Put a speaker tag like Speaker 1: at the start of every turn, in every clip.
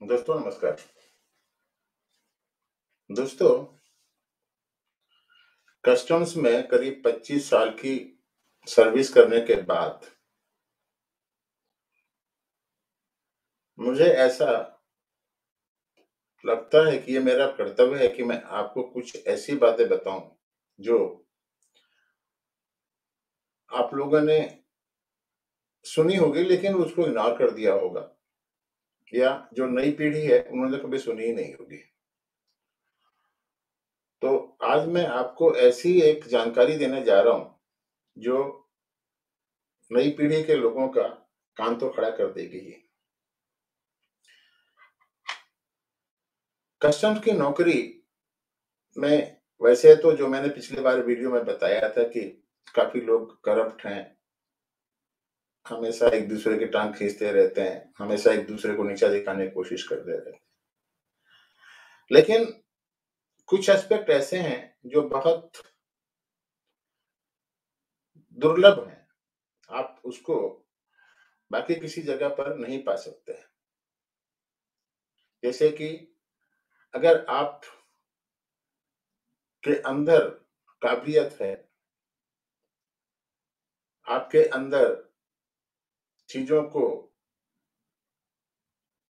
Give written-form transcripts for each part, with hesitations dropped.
Speaker 1: दोस्तों नमस्कार। दोस्तों, कस्टम्स में करीब 25 साल की सर्विस करने के बाद मुझे ऐसा लगता है कि ये मेरा कर्तव्य है कि मैं आपको कुछ ऐसी बातें बताऊँ, जो आप लोगों ने सुनी होगी लेकिन उसको इग्नोर कर दिया होगा, या जो नई पीढ़ी है उन्होंने कभी सुनी ही नहीं होगी। तो आज मैं आपको ऐसी एक जानकारी देने जा रहा हूँ, जो नई पीढ़ी के लोगों का कान तो खड़ा कर देगी ही। कस्टम्स की नौकरी में वैसे तो जो मैंने पिछली बार वीडियो में बताया था कि काफ़ी लोग करप्ट हैं, हमेशा एक-दूसरे की टाँग खींचते रहते हैं, हमेशा एक-दूसरे को नीचा दिखाने की कोशिश करते रहते हैं। लेकिन कुछ एस्पेक्ट ऐसे हैं जो बहुत दुर्लभ हैं, आप उसको बाकी किसी जगह पर नहीं पा सकते हैं। जैसे कि अगर आप के अंदर काबिलियत है, आपके अंदर चीज़ों को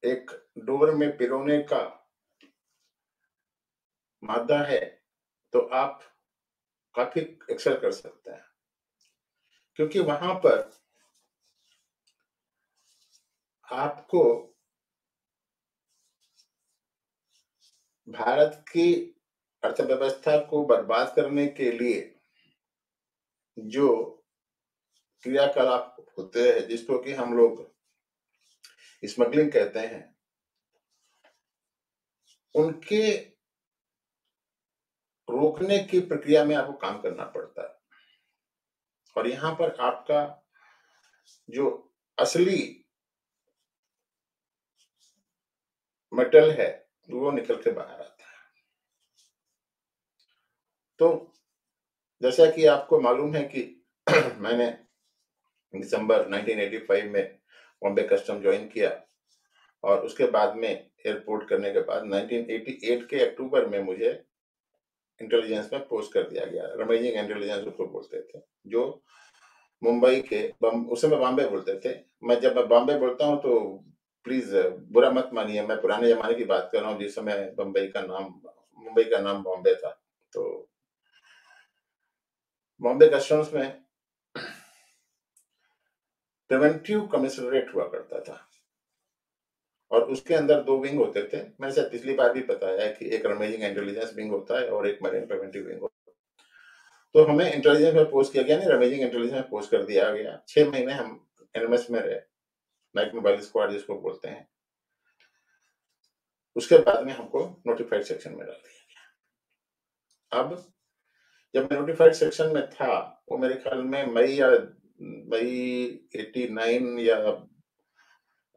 Speaker 1: एक डोर में पिरोने का मादा है, तो आप काफ़ी एक्सेल कर सकते हैं। क्योंकि वहाँ पर आपको भारत की अर्थव्यवस्था को बर्बाद करने के लिए जो क्रियाकलाप होते हैं, जिसको कि हम लोग स्मगलिंग कहते हैं, उनके रोकने की प्रक्रिया में आपको काम करना पड़ता है। और यहाँ पर आपका जो असली मेटल है, वो निकल के बाहर आता है। तो जैसा कि आपको मालूम है कि मैंने दिसंबर 1985 में बॉम्बे कस्टम जॉइन किया, और उसके बाद में एयरपोर्ट करने के बाद 1988 के अक्टूबर में मुझे इंटेलिजेंस में पोस्ट कर दिया गया। रमेजिंग इंटेलिजेंस उसको बोलते थे, जो मुंबई के उस समय बॉम्बे बोलते थे। जब मैं बॉम्बे बोलता हूँ तो प्लीज बुरा मत मानिए, मैं पुराने जमाने की बात कर रहा हूँ, जिस समय मुंबई का नाम बॉम्बे था। तो बॉम्बे कस्टम्स में प्रिवेंटिव कमिश्नरेट हुआ करता था, और उसके अंदर 2 विंग होते थे। मैंने शायद पिछली बार भी बताया है कि एक रमेजिंग इंटेलिजेंस विंग होता है और एक मरीन प्रिवेंटिव विंग होता है। तो हमें इंटेलिजेंस में पोस्ट किया गया, नहीं रमेजिंग इंटेलिजेंस में पोस्ट कर दिया गया। 6 महीने हम एनएमएस में रहे, नाइट मोबाइल स्क्वाड जिसको बोलते हैं। उसके बाद में हमको नोटिफाइड सेक्शन में डाल दिया गया। अब जब मैं नोटिफाइड सेक्शन में था, वो मेरे ख्याल में मई 89 या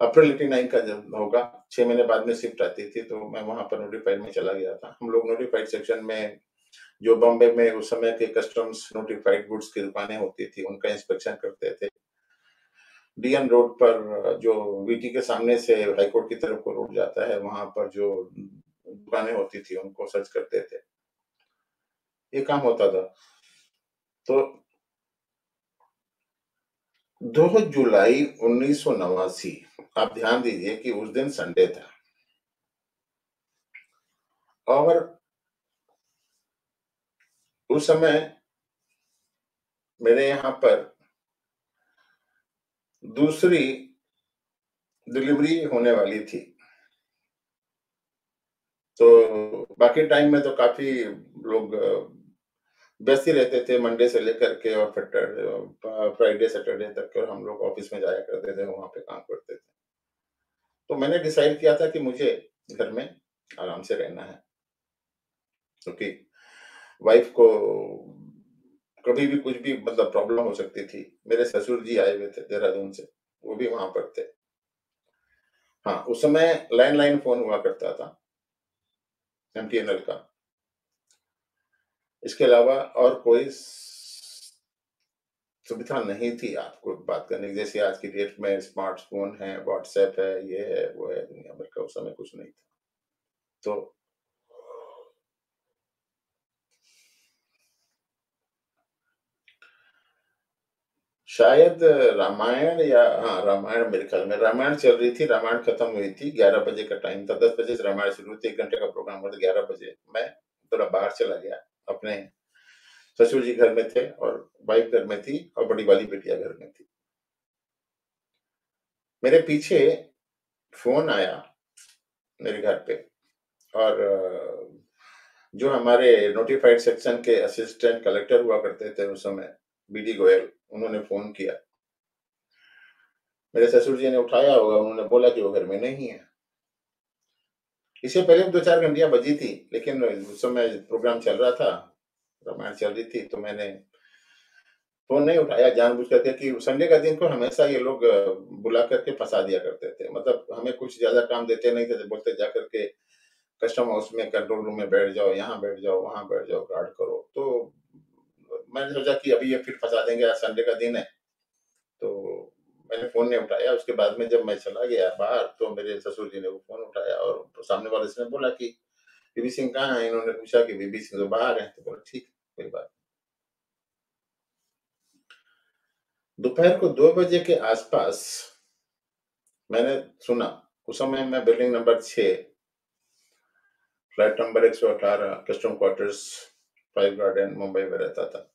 Speaker 1: अप्रैल 89 का जब होगा, 6 महीने बाद में शिफ्ट आती थी, तो मैं वहाँ पर नोटिफाइड में चला गया था। हम लोग नोटिफाइड सेक्शन में, जो बॉम्बे में उस समय के कस्टम्स नोटिफाइड गुड्स की दुकानें होती थी, उनका इंस्पेक्शन करते थे। डीएन रोड पर, जो वीटी के सामने से हाई कोर्ट की तरफ को रोड जाता है, वहाँ पर जो दुकानें होती थी, उनको सर्च करते थे। ये काम होता था। तो 2 जुलाई 1989, आप ध्यान दीजिए कि उस दिन संडे था, और उस समय मेरे यहाँ पर दूसरी डिलीवरी होने वाली थी। तो बाकी टाइम में तो काफ़ी लोग व्यस्त ही रहते थे, मंडे से लेकर के और फ्राइडे, सैटरडे तक के, और हम लोग ऑफ़िस में जाया करते थे, वहाँ पे काम करते थे। तो मैंने डिसाइड किया था कि मुझे घर में आराम से रहना है, क्योंकि वाइफ़ को कभी भी कुछ भी मतलब प्रॉब्लम हो सकती थी। मेरे ससुर जी आए हुए थे देहरादून से, वो भी वहाँ पर थे। हाँ, उस समय लैंडलाइन फ़ोन हुआ करता था, एमटीएनएल का। इसके अलावा और कोई सुविधा नहीं थी आपको बात करने की, जैसे आज की डेट में स्मार्टफ़ोन है, व्हाट्सएप है, ये है, वो है, दुनिया भर का, उस समय कुछ नहीं था। तो शायद रामायण या हाँ, रामायण मेरे ख़्याल में रामायण चल रही थी, रामायण खत्म हुई थी, 11 बजे का टाइम था, 10 बजे से रामायण शुरू हुई थी, 1 घंटे का प्रोग्राम हुआ था, 11 बजे मैं थोड़ा बाहर चला गया, अपने ससुर जी घर में थे और वाइफ़ घर में थी और बड़ी वाली बिटिया घर में थी। मेरे पीछे फ़ोन आया मेरे घर पे और जो हमारे नोटिफ़ाइड सेक्शन के असिस्टेंट कलेक्टर हुआ करते थे उस समय, बीडी गोयल, उन्होंने फ़ोन किया। मेरे ससुर जी ने उठाया होगा, उन्होंने बोला कि वो घर में नहीं है। इससे पहले भी 2-4 घंटियाँ बजी थी, लेकिन उस समय प्रोग्राम चल रहा था, रामायण चल रही थी, तो मैंने फ़ोन नहीं उठाया जानबूझ करके कि संडे का दिन को हमेशा ये लोग बुला करके फँसा दिया करते थे। मतलब हमें कुछ ज़्यादा काम देते नहीं थे, तो बोलते जा करके कस्टम हाउस में कंट्रोल रूम में बैठ जाओ, यहाँ बैठ जाओ, वहाँ बैठ जाओ, गार्ड करो। तो मैंने सोचा कि अभी ये फिर फँसा देंगे, आज संडे का दिन है, तो मैंने फ़ोन नहीं उठाया। उसके बाद में जब मैं चला गया बाहर, तो मेरे ससुर जी ने वो फ़ोन उठाया और सामने वाले से ने बोला कि, "बीबी सिंह कहाँ हैं?" इन्होंने पूछा कि, "बीबी सिंह तो बाहर हैं।" तो बोला, "ठीक, कोई बात।" दोपहर को 2 बजे के आस-पास मैंने सुना, उस समय मैं building number 6 flat number 118 custom quarters, 5 garden, Mumbai में रहता था।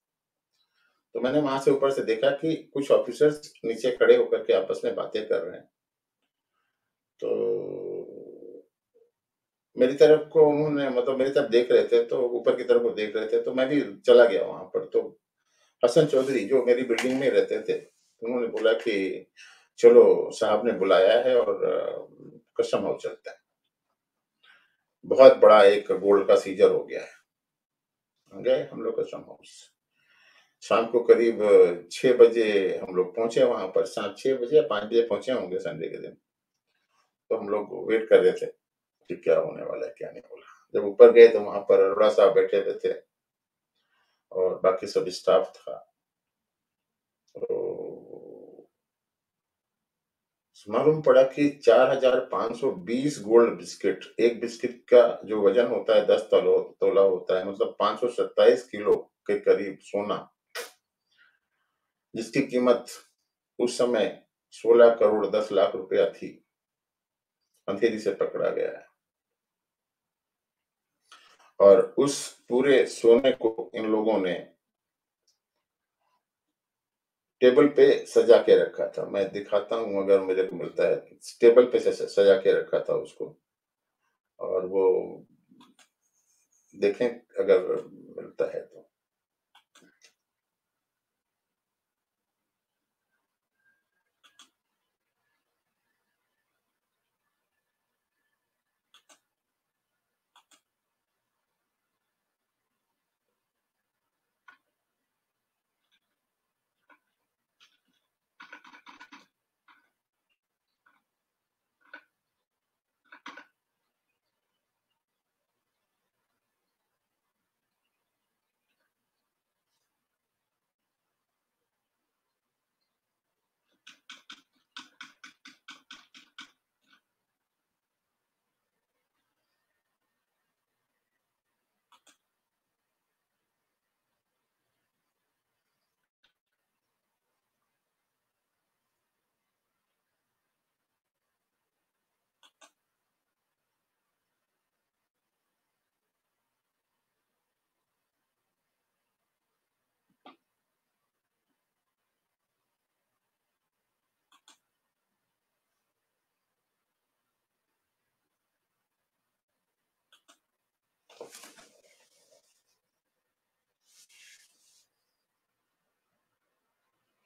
Speaker 1: तो मैंने वहाँ से ऊपर से देखा कि कुछ ऑफ़िसर्स नीचे खड़े होकर के आपस में बातें कर रहे हैं। तो मेरी तरफ को उन्होंने मतलब मेरी तरफ देख रहे थे, तो ऊपर की तरफ वो देख रहे थे, तो मैं भी चला गया वहाँ पर। तो हसन चौधरी जो मेरी बिल्डिंग में रहते थे, उन्होंने बोला कि चलो साहब ने बुलाया है और कस्टम हाउस चलते हैं। बहुत बड़ा एक गोल्ड का सीज़र हो गया है। गए हम लोग कस्टम हाउस। शाम को करीब 6 बजे हम लोग पहुँचे वहाँ पर, शाम 6 बजे या 5 बजे पहुँचे होंगे संडे के दिन। तो हम लोग वेट कर रहे थे कि क्या होने वाला है, क्या नहीं होगा। जब ऊपर गए तो वहाँ पर अरोड़ा साहब बैठे हुए थे और बाकी सब स्टाफ था। तो मालूम पड़ा कि 4,520 गोल्ड बिस्किट, एक बिस्किट का जो वज़न होता है 10 तोला होता है, मतलब 527 किलो के करीब सोना, जिसकी कीमत उस समय 16 करोड़ 10 लाख रुपया थी, अंधेरी से पकड़ा गया है। और उस पूरे सोने को इन लोगों ने टेबल पे सजा के रखा था। मैं दिखाता हूँ अगर मेरे को मिलता है। टेबल पे सजा के रखा था उसको और वो देखें अगर मिलता है तो।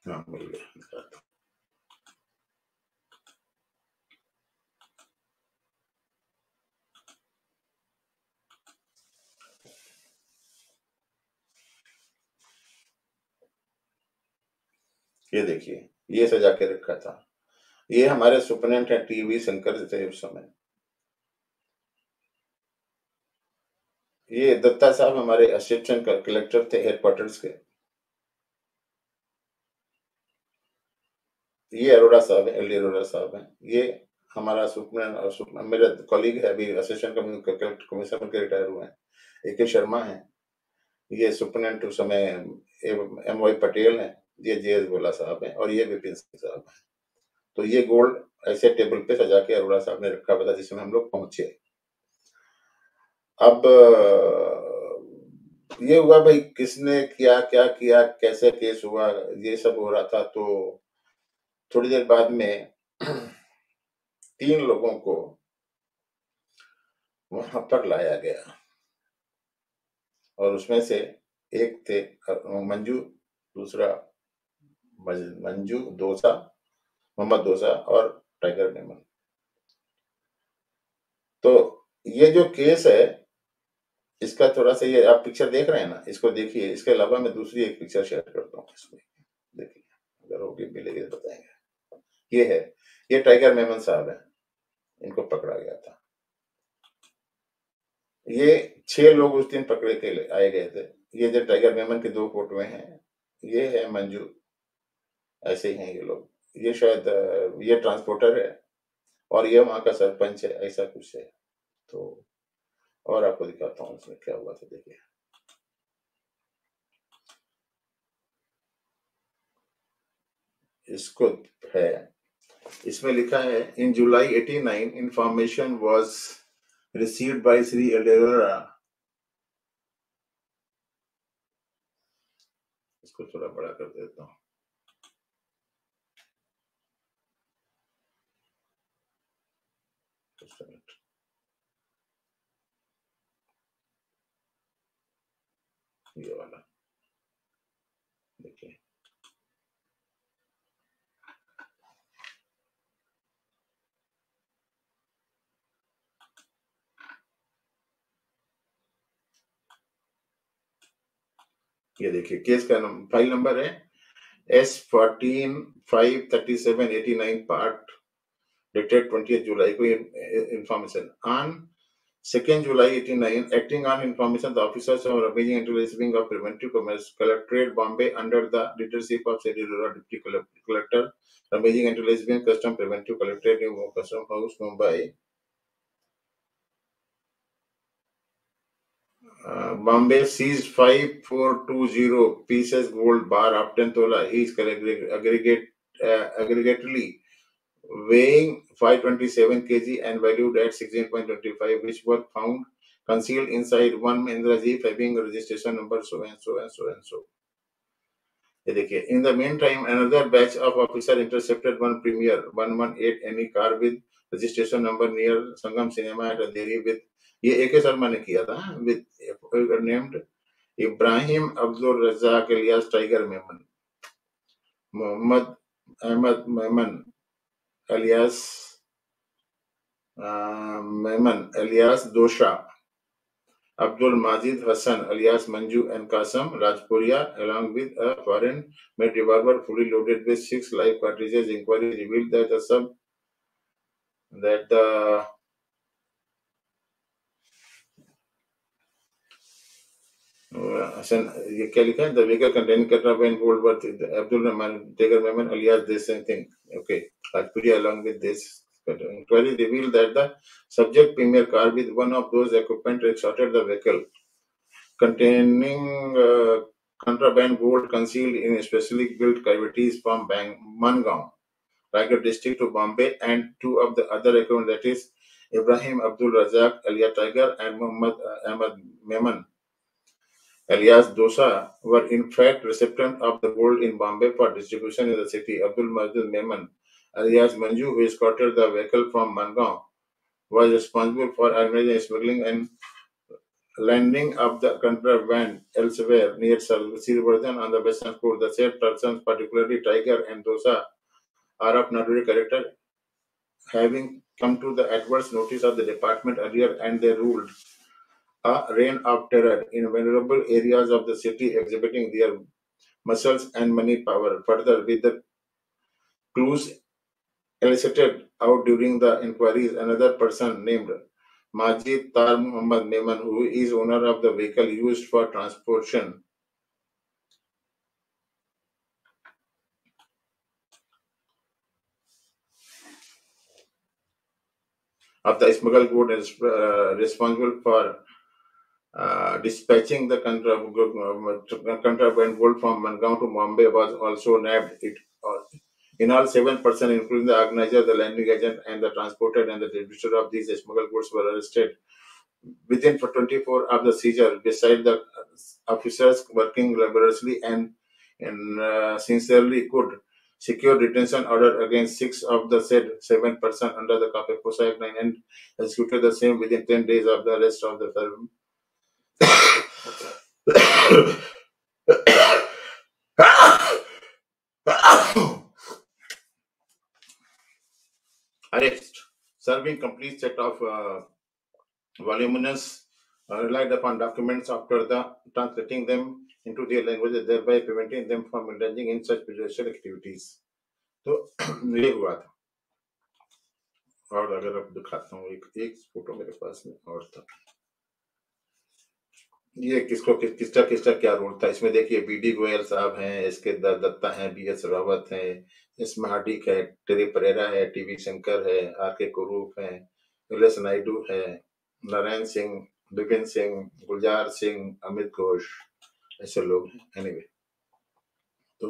Speaker 1: हाँ, मिल गया दिखाता हूँ। ये देखिए, ये सजा के रखा था। ये हमारे सुपरडेंट हैं टीवी शंकर जी थे उस समय। ये दत्ता साहब हमारे असिस्टेंट कलेक्टर थे हेडक्वार्टर्स के। ये अरोड़ा साहब हैं, एलडी अरोड़ा साहब हैं। ये हमारा मेरा कॉलीग है, अभी असिस्टेंट कमिश्नर के रिटायर हुए हैं। ए.के. शर्मा हैं, ये सुपरडेंट उस समय एम.वाई. पटेल हैं, ये जे.एस. भोला साहब हैं और ये विपिन सिंह साहब हैं। तो ये गोल्ड ऐसे टेबल पे सजा के अरोड़ा साहब ने रखा हुआ था जिसमें हम लोग पहुंचे। अब ये हुआ भाई किसने किया, क्या किया, कैसे केस हुआ, ये सब हो रहा था। तो थोड़ी देर बाद में 3 लोगों को वहां पर लाया गया और उसमें से एक थे मंजू, दूसरा मंजू दोसा, मोहम्मद दोसा और टाइगर मेमन। तो ये जो केस है इसका थोड़ा सा, ये आप पिक्चर देख रहे हैं ना, इसको देखिए। इसके अलावा मैं दूसरी एक पिक्चर शेयर करता हूँ इसमें, देखिए अगर होगी मिलेगी तो बताएंगे। ये है, ये टाइगर मेमन साहब है, इनको पकड़ा गया था। ये 6 लोग उस दिन पकड़े के आए गए थे। ये जो टाइगर मेमन के 2 फोटोएं हैं, ये है मंजू, ऐसे ही हैं ये लोग। ये शायद ये ट्रांसपोर्टर है और ये वहां का सरपंच है, ऐसा कुछ है। तो और आपको दिखाता हूँ इसमें क्या हुआ था, देखिए। इसको है, इसमें लिखा है in July 89 information was received by Shri Eldera. इसको थोड़ा बड़ा कर देता हूँ। ये वाला देखिए, ये देखिए केस का फाइल नंबर है S14-537-89 part dated 20th July को information on 2nd July 89 acting on information the officers of Amazing Intelligence Wing of Preventive Commerce Collectorate Bombay under the leadership of Sri Arora Deputy Collector Amazing Intelligence Wing Custom Preventive Collectorate New Custom House Mumbai Bombay seized 5420 pieces gold bar up 10 tola each aggregately weighing 527 kg and valued at 16.25, which were found concealed inside one Mahindra Jeep having registration number so and so and so and so. ये देखिए, in the meantime, another batch of officer intercepted one Premier 118 NE car with registration number near Sangam Cinema at Andheri with, ये A.K. Sharma ने किया था, with named Ibrahim Abdul Razak alias Tiger Memon, Mohammad Ahmed Memon alias Memon alias Dosha, Abdul Majid Hassan alias Manju and Kasam Rajpuria, along with a foreign-made revolver fully loaded with 6 live cartridges. Inquiry revealed that ये क्या लिखा है? The vehicle containing contraband gold worth Abdul Rahman Tiger Memon alias this thing. Okay, Rajpuria along with this. Inquiry revealed that the subject premier car with one of those equipment extorted the vehicle containing contraband gold concealed in specially built cavities from Mangaon, Raigad district to Bombay, and 2 of the other equipment, that is Ibrahim Abdul Razak alias Tiger and Muhammad Ahmad Memon alias Dosa, were in fact recipients of the gold in Bombay for distribution in the city. Abdul Majid Memon alias Manju, who escorted the vehicle from Mangaon, was responsible for organizing smuggling and landing of the contraband elsewhere near Sirvardhan on the western coast. The said persons, particularly Tiger and Dosa, are of notorious character, having come to the adverse notice of the department earlier, and they ruled a reign of terror in vulnerable areas of the city, exhibiting their muscles and money power. Further, with the clues elicited out during the inquiries, another person named Majid Tar Muhammad Memon, who is owner of the vehicle used for transportation, of the smuggled good is responsible for dispatching the contraband gold from Mangaon to Mumbai was also nabbed. In all, 7 persons, including the organizer, the landing agent, and the transporter and the distributor of these smuggled goods, were arrested within 24 of the seizure. Besides the officers working laboriously and sincerely could secure detention order against 6 of the said 7 persons under the POSA Act 9 and executed the same within 10 days of the arrest of the firm. Arrest. Serving complete set of voluminous relied upon documents after the translating them into their languages, thereby preventing them from indulging in such judicial activities. तो ये हुआ था. और अगर अब दिखाता हूँ एक फोटो मेरे पास में और था. ये किसका क्या रोल था इसमें. देखिए बीडी गोयल साहब हैं, एसके दत्ता हैं, बीएस रावत हैं, इसमें हार्दिक है, टेरी परेरा है, टीवी शंकर है, आरके कुरूप है, एलएस नायडू है, नारायण सिंह, बिपिन सिंह, गुलजार सिंह, अमित घोष, ऐसे लोग हैं. एनीवे, तो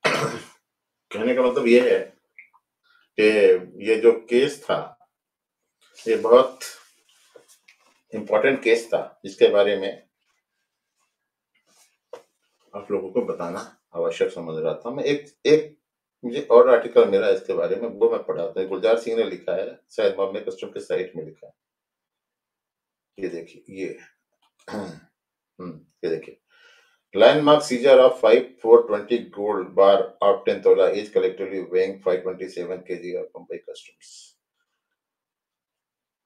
Speaker 1: कहने का मतलब ये है कि ये जो केस था ये बहुत इम्पोर्टेंट केस था, जिसके बारे में आप लोगों को बताना आवश्यक समझ रहा था. मैं एक मुझे और आर्टिकल मेरा इसके बारे में, वो मैं पढ़ा था. गुलजार सिंह ने लिखा है, शायद बॉम्बे कस्टम के साइट में लिखा है. ये देखिए, ये देखिए. Landmark seizure of 420 gold bar of 10 tola, each collectively weighing 527 kg of Mumbai Customs.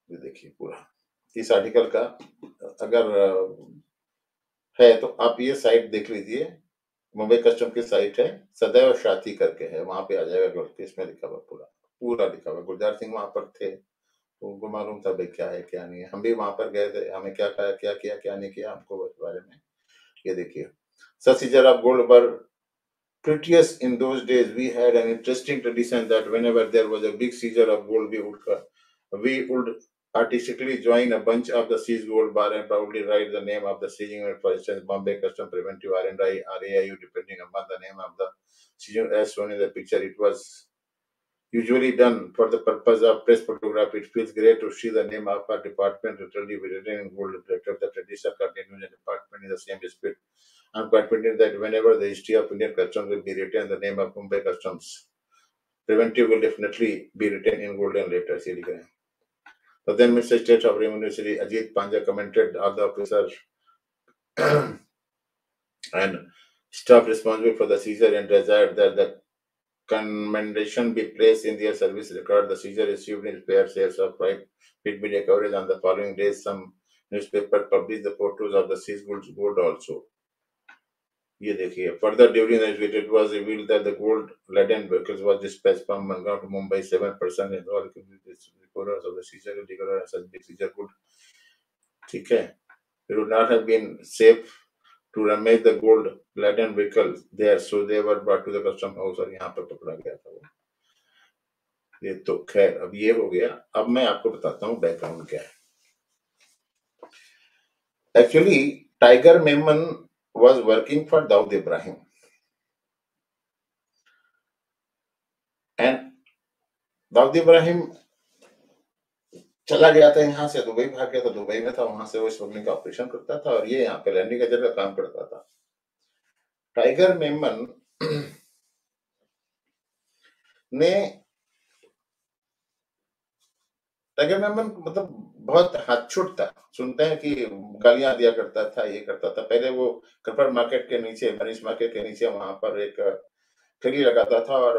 Speaker 1: ये देखिए पूरा इस आर्टिकल का अगर है तो आप ये साइट देख लीजिए. मुंबई कस्टम की साइट है, सदैव शाती करके है, वहां पे आ जाएगा. इसमें लिखा हुआ पूरा लिखा हुआ. गुलजार सिंह वहां पर थे तो उनको मालूम था भाई क्या है क्या नहीं है. हम भी वहां पर गए थे, हमें क्या किया क्या नहीं किया हमको इस बारे में. ये देखिए, such seizure of gold were prettiest in those days. We had an interesting tradition that whenever there was a big seizure of gold, we would artistically join a bunch of the seized gold bar and proudly write the name of the seizing unit. For instance, Bombay Custom Preventive R&I, RAIU, depending upon the name of the seizure as shown in the picture. It was usually done for the purpose of press photograph. It feels great to see the name of our department literally written in gold. The tradition continues in the department in the same spirit. I'm confident that whenever the history of Indian Customs will be written, the name of Mumbai Customs Preventive will definitely be written in golden letters. So then Mr. State of Revenue City Ajit Panja commented on the officer and staff responsible for the seizure and desired that the commendation be placed in their service record. The seizure received in fair shares of private media coverage. On the following days, some newspapers published the photos of the seized gold also. ये देखिए, further during the visit it was revealed that the gold laden vehicles was dispatched from Mangaon to Mumbai. 7 persons involved in the reporters of the seizure illegal and such big seizure gold. ठीक है, it would not have been safe to rummage the gold laden vehicles there, so they were brought to the custom house और यहाँ पर पकड़ा गया था वो. ये तो खैर अब ये हो गया. अब मैं आपको बताता हूँ बैकग्राउंड क्या है. Actually, Tiger Memon was working for Dawood Ibrahim, and Dawood Ibrahim चला गया था यहाँ से, दुबई भाग गया था. दुबई में था, वहां से वो स्मगलिंग का ऑपरेशन करता था और ये यहाँ पे लैंडिंग एजेंट का काम करता था. टाइगर मेमन मतलब बहुत हाथछूट था. सुनते हैं कि गालियां दिया करता था, ये करता था. पहले वो कपड़ मार्केट के नीचे, मनीष मार्केट के नीचे वहां पर एक ठेली लगाता था और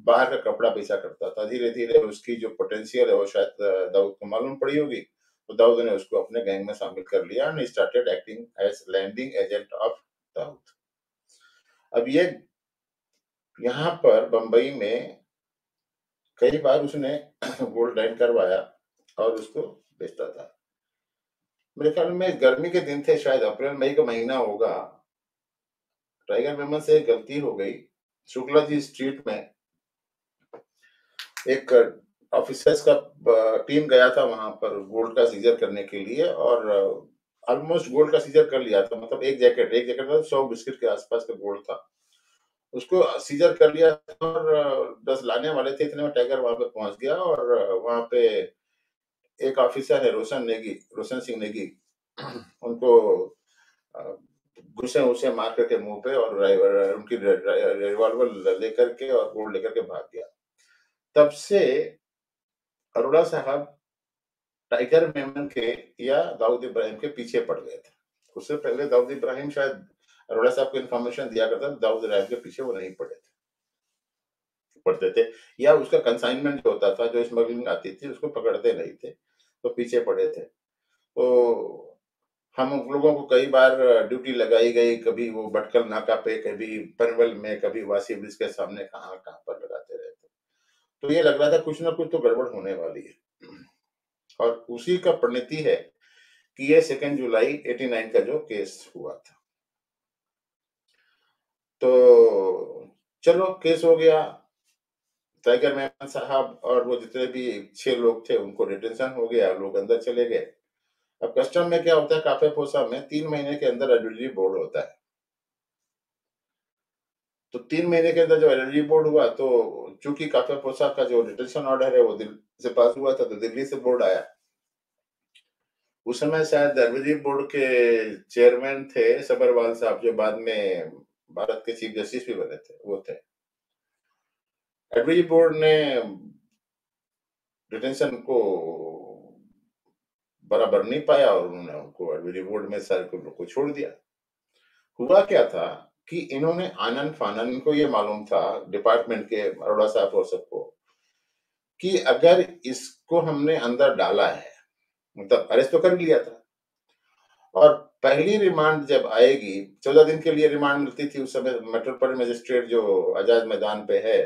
Speaker 1: बाहर का कपड़ा बेचा करता था. धीरे धीरे उसकी जो पोटेंशियल है वो शायद दाऊद को मालूम पड़ी होगी, तो दाऊद ने उसको अपने गैंग में शामिल कर लिया and started acting as landing agent of Dawood. अब ये यहाँ पर बंबई में कई बार उसने गोल्ड लैंड करवाया और उसको बेचता था. मेरे ख्याल में गर्मी के दिन थे, शायद अप्रैल मई का महीना होगा. टाइगर मेमन से गलती हो गई. शुक्ला जी स्ट्रीट में एक ऑफिसर्स का टीम गया था वहां पर गोल्ड का सीजर करने के लिए, और ऑलमोस्ट गोल्ड का सीजर कर लिया था। मतलब एक जैकेट में 100 बिस्किट के आसपास का गोल्ड था, उसको सीजर कर लिया था। और 10 लाने वाले थे, इतने में टाइगर वहां पे पहुंच गया, और वहां पे एक ऑफिसर है रोशन सिंह नेगी, उनको अ, घुसे उसे मार करके मुंह पे, और उनकी रिवॉल्वर लेकर के और गोल्ड लेकर के भाग गया। तब से अरोड़ा साहब टाइगर मेमन के या दाऊद इब्राहिम के पीछे पड़ गए थे। उससे पहले दाऊद इब्राहिम शायद अरोड़ा साहब को इन्फॉर्मेशन दिया करता था, दाऊद इब्राहिम के पीछे वो नहीं पड़ते थे, या उसका कंसाइनमेंट जो होता था, जो स्मगलिंग आती थी, उसको पकड़ते नहीं थे, तो पीछे पड़े थे। तो हम लोगों को कई बार ड्यूटी लगाई गई, कभी वो भटकल नाका पे, कभी पनवल में, कभी वासी ब्रिज के सामने, कहाँ कहाँ पर लगाते रहते। तो ये लग रहा था कुछ ना कुछ तो गड़बड़ होने वाली है, और उसी का परिणति है कि ये 2 जुलाई 89 का जो केस हुआ था। तो चलो, केस हो गया, टाइगर मेमन साहब और वो जितने भी 6 लोग थे उनको डिटेंशन हो गया, लोग अंदर चले गए। अब कस्टम में क्या होता है, काफे पोसा में 3 महीने के अंदर एडवाइजरी बोर्ड होता है। तो 3 महीने के अंदर जो एडवाइजरी बोर्ड हुआ, तो चूंकि काफे पोसा का जो डिटेंशन ऑर्डर है वो दिल्ली से पास हुआ था, तो दिल्ली से बोर्ड आया। उस समय शायद एडवाइजरी बोर्ड के चेयरमैन थे सबरवाल साहब, जो बाद में भारत के चीफ जस्टिस भी बने थे, वो थे। एडवाइजरी बोर्ड ने डिटेंशन को बराबर नहीं पाया, और उन्होंने उनको एडवाइजरी बोर्ड में सारे को लोग को छोड़ दिया। हुआ क्या था कि इन्होंने आनन फानन, इनको ये मालूम था डिपार्टमेंट के अरोड़ा साहब और सबको, कि अगर इसको हमने अंदर डाला है, मतलब अरेस्ट तो कर लिया था, और पहली रिमांड जब आएगी, 14 दिन के लिए रिमांड मिलती थी उस समय, मेट्रोपॉलिटन मजिस्ट्रेट जो आजाद मैदान पे है,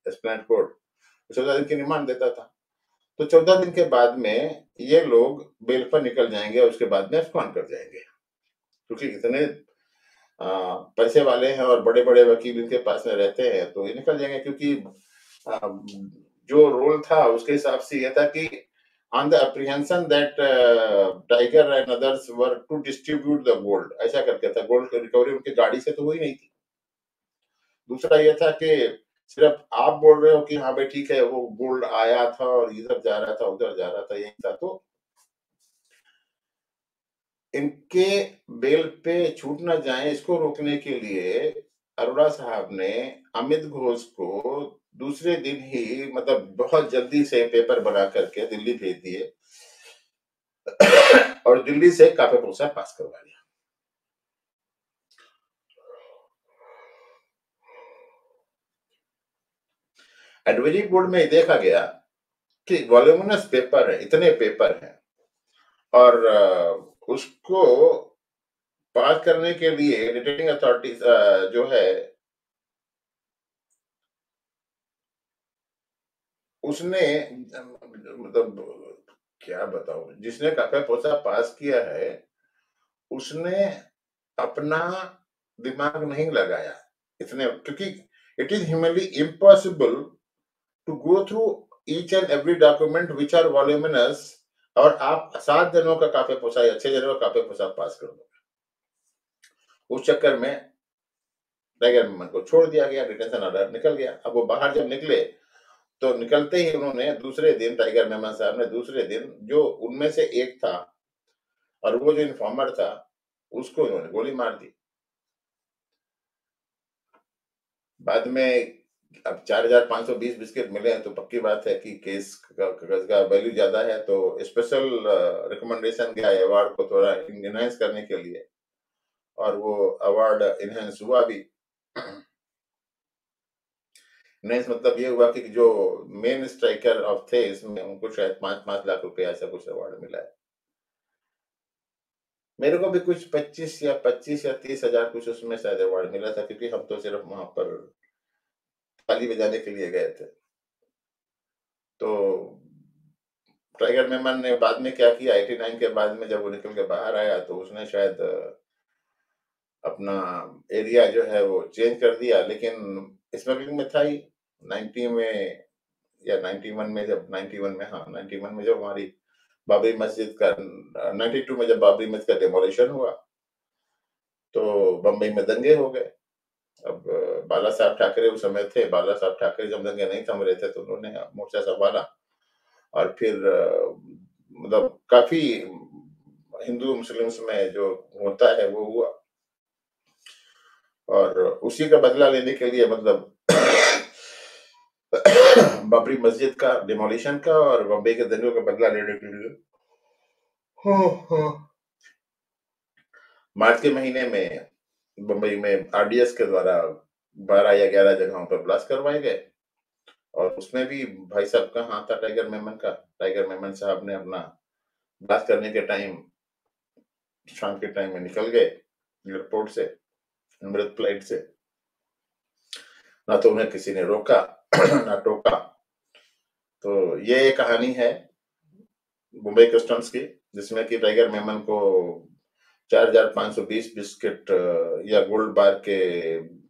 Speaker 1: एस्प्लेनेड कोर्ट, 14 दिन की रिमांड देता था। तो 14 दिन के बाद में ये लोग बेल पर निकल जाएंगे, और उसके बाद में एब्सकॉन्ड कर जाएंगे, क्योंकि इतने पैसे वाले हैं और बड़े बड़े वकील इनके पास में रहते हैं, तो ये निकल जाएंगे। क्योंकि आ, जो रोल था उसके हिसाब से यह था कि on the apprehension that Tiger and others were to distribute the gold, ऐसा करके था। गोल्ड की रिकवरी उनकी गाड़ी से तो हुई नहीं थी। दूसरा यह था कि सिर्फ आप बोल रहे हो कि हाँ भाई ठीक है, वो गोल्ड आया था और इधर जा रहा था, उधर जा रहा था, यही था। तो इनके बेल पे छूट ना जाए, इसको रोकने के लिए अरोड़ा साहब ने अमित घोष को दूसरे दिन ही, मतलब बहुत जल्दी से पेपर बना करके दिल्ली भेज दिए, और दिल्ली से काफे पोसा पास करवा लिया। एडवाइजरी बोर्ड में देखा गया कि वॉल्यूमिनस पेपर है, इतने पेपर हैं, और उसको पास करने के लिए रिटर्निंग अथॉरिटी जो है, उसने मतलब क्या बताऊं, जिसने काफे पोसा पास किया है, उसने अपना दिमाग नहीं लगाया इतने, क्योंकि it is humanly impossible to go through each and every document which are voluminous, और आप 7 दिनों का काफे पोसा या 6 दिनों का काफे पोसा पास कर दो। उस चक्कर में टाइगर मेमन को छोड़ दिया गया, डिटेंशन ऑर्डर निकल गया। अब वो बाहर जब निकले, तो निकलते ही उन्होंने दूसरे दिन, टाइगर मेमन साहब ने दूसरे दिन, जो उनमें से एक था और वो जो इन्फॉर्मर था, उसको उन्होंने गोली मार दी। बाद में अब 4520 बिस्किट मिले हैं, तो पक्की बात है कि केस का कागज का वैल्यू ज्यादा है, तो स्पेशल रिकमेंडेशन गया अवार्ड को थोड़ा इनहेंस करने के लिए, और वो अवार्ड इनहेंस हुआ भी। इनहेंस मतलब ये हुआ कि जो मेन स्ट्राइकर ऑफ थे इसमें, उनको शायद 5-5 लाख रुपए ऐसा कुछ अवार्ड मिला है। मेरे को भी कुछ 25 या 30 हजार कुछ उसमें शायद अवार्ड मिला था, क्योंकि हम तो सिर्फ वहां पर ताली बजाने के लिए गए थे। तो टाइगर मेमन ने बाद में क्या किया, 89 के बाद में जब वो निकल के बाहर आया, तो उसने शायद अपना एरिया जो है वो चेंज कर दिया, लेकिन स्मगलिंग में था ही। 90 में या 91 में, जब 91 में, हाँ 91 में जब हमारी बाबरी मस्जिद का 92 में जब बाबरी मस्जिद का डेमोलिशन हुआ, तो बम्बई में दंगे हो गए। अब बाला साहब ठाकरे उस समय थे, बाला साहब ठाकरे जब दंगे नहीं थम रहे थे तो उन्होंने मोर्चा संभाला और फिर मतलब काफी हिंदू मुस्लिम्स में जो होता है वो हुआ, और उसी का बदला लेने के लिए मतलब बाबरी मस्जिद का डिमोलिशन का और बम्बई के दंगों का बदला लेने के लिए मार्च के महीने में बम्बई में आरडीएस के द्वारा 12 या 11 जगहों पर ब्लास्ट करवाए गए, और उसमें भी भाई साहब का हाथ था, टाइगर मेमन का। टाइगर मेमन साहब ने अपना ब्लास्ट करने के टाइम, शाम के टाइम में निकल गए एयरपोर्ट से, अमृत फ्लाइट से, ना तो उन्हें किसी ने रोका ना टोका। तो ये कहानी है मुंबई कस्टम्स की, जिसमें कि टाइगर मेमन को 4520 बिस्किट या गोल्ड बार के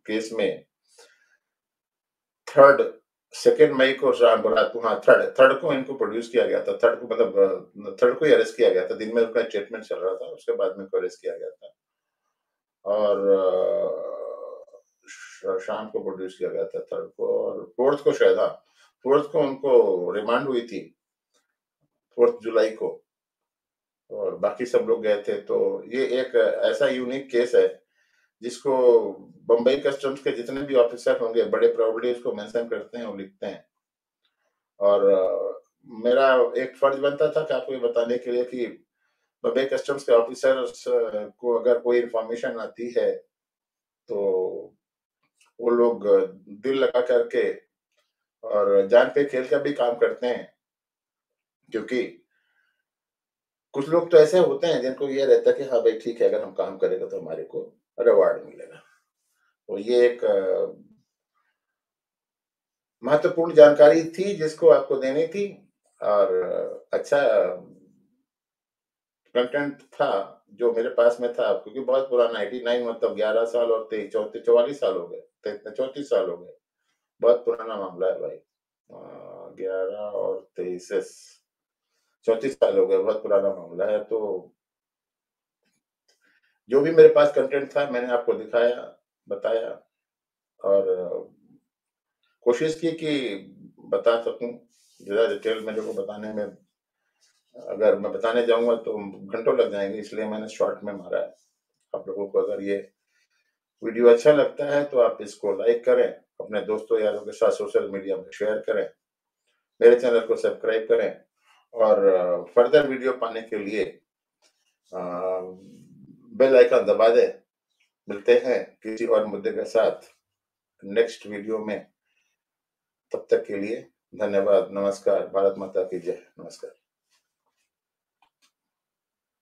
Speaker 1: केस में सेकेंड मई को शाम रात को, हाँ थर्ड को इनको प्रोड्यूस किया गया था। थर्ड को मतलब थर्ड को ही अरेस्ट किया गया था। दिन में उनका स्टेटमेंट चल रहा था, उसके बाद में अरेस्ट किया गया था, और शाम को प्रोड्यूस किया गया था थर्ड को, और फोर्थ को शायद, हाँ फोर्थ को उनको रिमांड हुई थी 4 जुलाई को, और बाकी सब लोग गए थे। तो ये एक ऐसा यूनिक केस है जिसको बम्बई कस्टम्स के जितने भी ऑफिसर होंगे बड़े प्राउडली उसको मेंशन करते हैं और लिखते हैं। और मेरा एक फर्ज बनता था कि आपको ये बताने के लिए कि बम्बई कस्टम्स के ऑफिसर्स को अगर कोई इंफॉर्मेशन आती है तो वो लोग दिल लगा करके और जान पे खेल कर भी काम करते हैं, क्योंकि कुछ लोग तो ऐसे होते हैं जिनको ये रहता है कि हाँ भाई ठीक है, अगर हम काम करेंगे तो हमारे को रिवार्ड मिलेगा। तो ये एक महत्वपूर्ण जानकारी थी जिसको आपको देनी थी, और अच्छा कंटेंट था जो मेरे पास में था, क्योंकि बहुत पुराना 89 मतलब 11 साल और 23 44 साल हो गए, 34 साल हो गए। बहुत पुराना मामला है भाई। 11 और 23 34 साल हो गए, बहुत पुराना मामला है। तो जो भी मेरे पास कंटेंट था मैंने आपको दिखाया, बताया, और कोशिश की कि बता सकूं। ज़्यादा डिटेल मेरे को बताने में, अगर मैं बताने जाऊंगा तो घंटों लग जाएंगे, इसलिए मैंने शॉर्ट में मारा है। आप लोगों को अगर ये वीडियो अच्छा लगता है तो आप इसको लाइक करें, अपने दोस्तों यारों के साथ सोशल मीडिया में शेयर करें, मेरे चैनल को सब्सक्राइब करें, और फर्दर वीडियो पाने के लिए बेल आइकन दबा दें। मिलते हैं किसी और मुद्दे के साथ नेक्स्ट वीडियो में। तब तक के लिए धन्यवाद, नमस्कार, भारत माता की जय, नमस्कार।